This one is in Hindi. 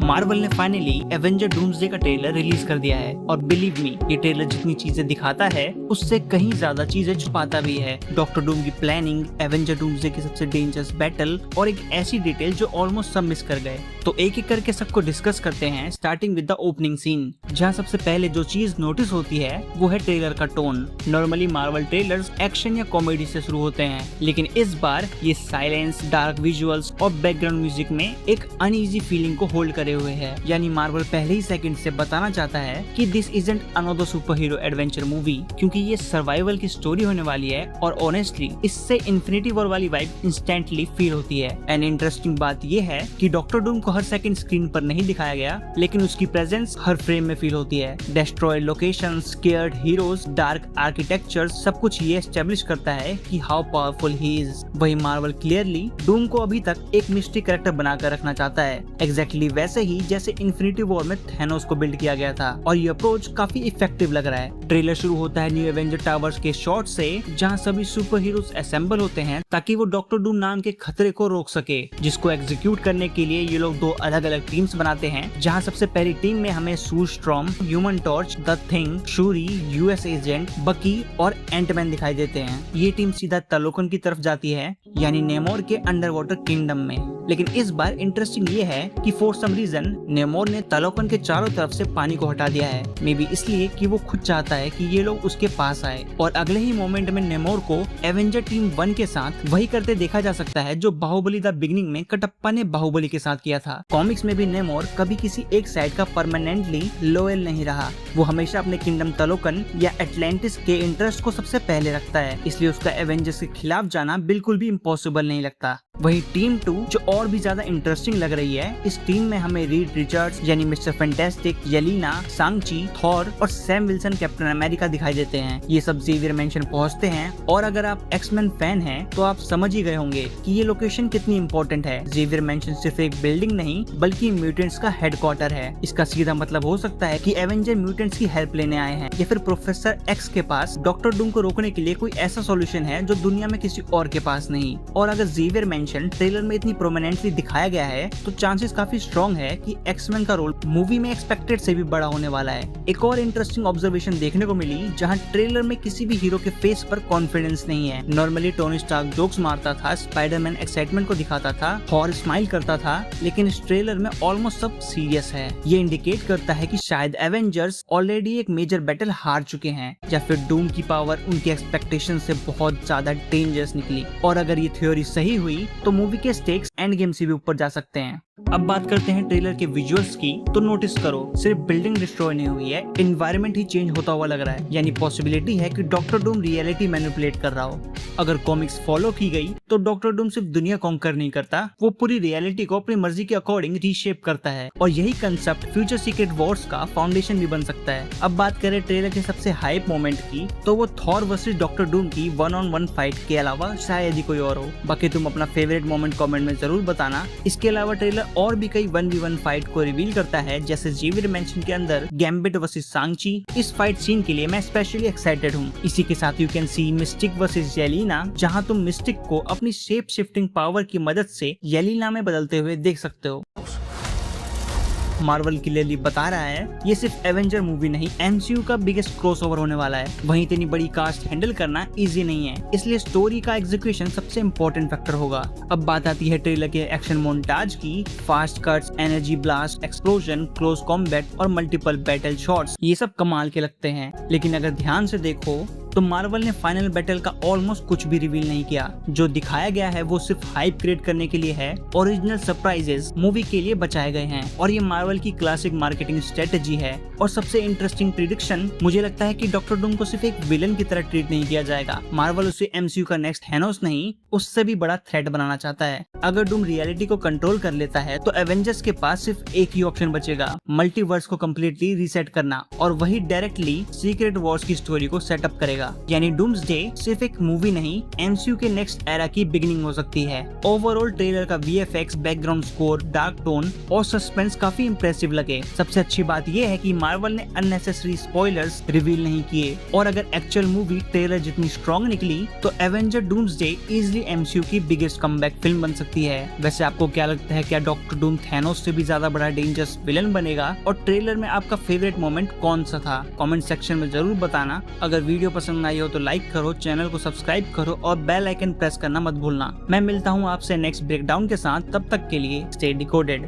मार्वल ने फाइनली एवेंजर डूम्सडे का ट्रेलर रिलीज कर दिया है और बिलीव मी, ये ट्रेलर जितनी चीजें दिखाता है उससे कहीं ज्यादा चीजें छुपाता भी है। डॉक्टर डूम की प्लानिंग, एवेंजर डूम्सडे की सबसे डेंजरस बैटल और एक ऐसी डिटेल जो ऑलमोस्ट सब मिस कर गए। तो एक एक करके सबको डिस्कस करते हैं, starting with the opening scene, जहाँ सबसे पहले जो चीज नोटिस होती है वो है ट्रेलर का tone. Normally Marvel trailers action या कॉमेडी से शुरू होते हैं, लेकिन इस बार ये साइलेंस, डार्क विजुअल्स और बैकग्राउंड म्यूजिक में एक अनईजी फीलिंग को होल्ड करे हुए है। यानी मार्वल पहले ही सेकंड से बताना चाहता है कि this isn't another super hero adventure movie, क्योंकि ये सर्वाइवल की स्टोरी होने वाली है और ऑनेस्टली इससे इन्फिनिटी वॉर वाली वाइब इंस्टेंटली फील होती है। एंड इंटरेस्टिंग बात ये है कि डॉक्टर डूम को हर सेकंड स्क्रीन पर नहीं दिखाया गया, लेकिन उसकी प्रेजेंस हर फ्रेम में फील होती है। Destroyed locations, scared heroes, dark architecture, सब कुछ ये एस्टेब्लिश करता है कि हाउ पावरफुल ही इज। वही मार्वल क्लियरली डूम को अभी तक एक मिस्ट्री कैरेक्टर बनाकर रखना चाहता है, एग्जैक्टली वैसे ही जैसे इन्फिनिटी वॉर में थैनोस को बिल्ड किया गया था। और ये अप्रोच काफी इफेक्टिव लग रहा है। ट्रेलर शुरू होता है न्यू एवेंजर टावर्स के शॉट से, जहाँ सभी सुपर हीरोज असेंबल होते हैं ताकि वो डॉक्टर डूम नाम के खतरे को रोक सके, जिसको एग्जीक्यूट करने के लिए ये लोग दो अलग अलग टीम्स बनाते हैं। जहाँ सबसे पहली टीम में हमें Sue Storm, Human Torch, the Thing, Shuri, US Agent, Bucky और एंटमैन दिखाई देते हैं। ये टीम सीधा तलोकन की तरफ जाती है, यानी नेमोर के अंडर वाटर किंगडम में। लेकिन इस बार इंटरेस्टिंग ये है कि फॉर सम रीजन नेमोर ने तलोकन के चारों तरफ से पानी को हटा दिया है। मे बी इसलिए कि वो खुद चाहता है कि ये लोग उसके पास आए। और अगले ही मोमेंट में नेमोर को एवेंजर टीम 1 के साथ वही करते देखा जा सकता है जो बाहुबली द बिगिनिंग में कटप्पा ने बाहुबली के साथ किया था। कॉमिक्स में भी नेमोर कभी किसी एक साइड का परमानेंटली लॉयल नहीं रहा। वो हमेशा अपने किंगडम तलोकन या एटलांटिस के इंटरेस्ट को सबसे पहले रखता है, इसलिए उसका एवेंजर्स के खिलाफ जाना बिल्कुल भी इम्पॉसिबल नहीं लगता। वही टीम 2 जो और भी ज्यादा इंटरेस्टिंग लग रही है, इस टीम में हमें रीड रिचर्ड्स यानी मिस्टर फैंटास्टिक, येलेना, सांग-ची, थॉर और सैम विल्सन कैप्टन अमेरिका दिखाई देते हैं। ये सब ज़ेवियर मेंशन पहुंचते हैं और अगर आप एक्समैन फैन हैं तो आप समझ ही गए होंगे कि ये लोकेशन कितनी इंपॉर्टेंट है। ज़ेवियर मेंशन सिर्फ एक बिल्डिंग नहीं बल्कि म्यूटेंट्स का हेडक्वार्टर है। इसका सीधा मतलब हो सकता है कि एवेंजर म्यूटेंट्स की हेल्प लेने आए हैं या फिर प्रोफेसर एक्स के पास डॉक्टर डूम को रोकने के लिए कोई ऐसा सॉल्यूशन है जो दुनिया में किसी और के पास नहीं। और अगर ज़ेवियर मेंशन ट्रेलर में इतनी प्रोमिनेंटली दिखाया गया है तो चांसेस काफी स्ट्रॉन्ग है कि एक्समैन का रोल मूवी में एक्सपेक्टेड से भी बड़ा होने वाला है। एक और इंटरेस्टिंग ऑब्जर्वेशन देखने को मिली, जहां ट्रेलर में किसी भी हीरो के फेस पर कॉन्फिडेंस नहीं है। नॉर्मली टोनी स्टार्क जोक्स मारता था, स्पाइडरमैन एक्साइटमेंट को दिखाता था, थॉर स्माइल करता था, लेकिन इस ट्रेलर में ऑलमोस्ट सब सीरियस है। ये इंडिकेट करता है कि शायद एवेंजर्स ऑलरेडी एक मेजर बैटल हार चुके हैं या फिर डूम की पावर उनकी एक्सपेक्टेशन से बहुत ज्यादा डेंजरस निकली। और अगर ये थ्योरी सही हुई तो मूवी के स्टेक्स एंड गेम से भी ऊपर जा सकते हैं। अब बात करते हैं ट्रेलर के विजुअल्स की, तो नोटिस करो सिर्फ बिल्डिंग डिस्ट्रॉय नहीं हुई है, एनवायरनमेंट ही चेंज होता हुआ लग रहा है। यानी पॉसिबिलिटी है कि डॉक्टर डूम रियलिटी मैनिपुलेट कर रहा हो। अगर कॉमिक्स फॉलो की गई तो डॉक्टर डूम सिर्फ दुनिया कॉन्कर नहीं करता, वो पूरी रियलिटी को अपनी मर्जी के अकॉर्डिंग रीशेप करता है। और यही कंसेप्ट फ्यूचर सीक्रेट वॉर्स का फाउंडेशन भी बन सकता है। अब बात करें ट्रेलर के सबसे हाइप मोमेंट की, तो वो थॉर वर्सेस डॉक्टर डूम की 1-on-1 फाइट के अलावा शायद ही कोई और हो। बाकी तुम अपना फेवरेट मोमेंट कमेंट में जरूर बताना। इसके अलावा ट्रेलर और भी कई 1v1 फाइट को रिवील करता है, जैसे ज़ेवियर मेंशन के अंदर गैम्बिट वर्सेस सांग-ची। इस फाइट सीन के लिए मैं स्पेशली एक्साइटेड हूँ। इसी के साथ you can see Mystique versus Yelena, जहाँ तुम मिस्टिक को अपनी शेप शिफ्टिंग पावर की मदद से येलेना में बदलते हुए देख सकते हो। मार्वल क्लियरली बता रहा है ये सिर्फ एवेंजर मूवी नहीं, एमसीयू का बिगेस्ट क्रॉसओवर होने वाला है। वहीं इतनी बड़ी कास्ट हैंडल करना इजी नहीं है, इसलिए स्टोरी का एग्जीक्यूशन सबसे इम्पोर्टेंट फैक्टर होगा। अब बात आती है ट्रेलर के एक्शन मोन्टाज की। Fast cuts, energy blast, explosion, close combat और मल्टीपल बैटल शॉट्स, ये सब कमाल के लगते हैं। लेकिन अगर ध्यान से देखो तो मार्वल ने फाइनल बैटल का ऑलमोस्ट कुछ भी रिवील नहीं किया। जो दिखाया गया है वो सिर्फ हाइप क्रिएट करने के लिए है। ओरिजिनल सरप्राइजेस मूवी के लिए बचाए गए हैं और ये मार्वल की क्लासिक मार्केटिंग स्ट्रेटेजी है। और सबसे इंटरेस्टिंग प्रिडिक्शन, मुझे लगता है कि डॉक्टर डूम को सिर्फ एक विलन की तरह ट्रीट नहीं किया जाएगा। मार्वल उसे एमसीयू का नेक्स्ट थैनोस नहीं, उससे भी बड़ा थ्रेट बनाना चाहता है। अगर डूम रियलिटी को कंट्रोल कर लेता है तो एवेंजर्स के पास सिर्फ एक ही ऑप्शन बचेगा, मल्टीवर्स को कम्प्लीटली रीसेट करना, और वही डायरेक्टली सीक्रेट वॉर्स की स्टोरी को सेटअप करेगा। करेगा। यानी डूम्सडे सिर्फ एक मूवी नहीं, एमसीयू के नेक्स्ट एरा की बिगिनिंग हो सकती है। ओवरऑल ट्रेलर का VFX, background score, dark tone और सस्पेंस काफी इंप्रेसिव लगे। सबसे अच्छी बात यह है कि मार्वल ने अननेसेसरी स्पॉयलर्स रिवील नहीं किए, और अगर एक्चुअल मूवी ट्रेलर जितनी स्ट्रॉन्ग निकली तो एवेंजर डूम्सडे इजीली एमसीयू की बिगेस्ट कमबैक फिल्म बन सकती है। वैसे आपको क्या लगता है, क्या डॉक्टर डूम थैनोस से भी ज्यादा बड़ा डेंजरस विलन बनेगा? और ट्रेलर में आपका फेवरेट मोमेंट कौन सा था? कमेंट सेक्शन में जरूर बताना। अगर वीडियो पसंद आई हो तो लाइक करो, चैनल को सब्सक्राइब करो और बेल आइकन प्रेस करना मत भूलना। मैं मिलता हूँ आपसे नेक्स्ट ब्रेकडाउन के साथ, तब तक के लिए स्टे डिकोडेड।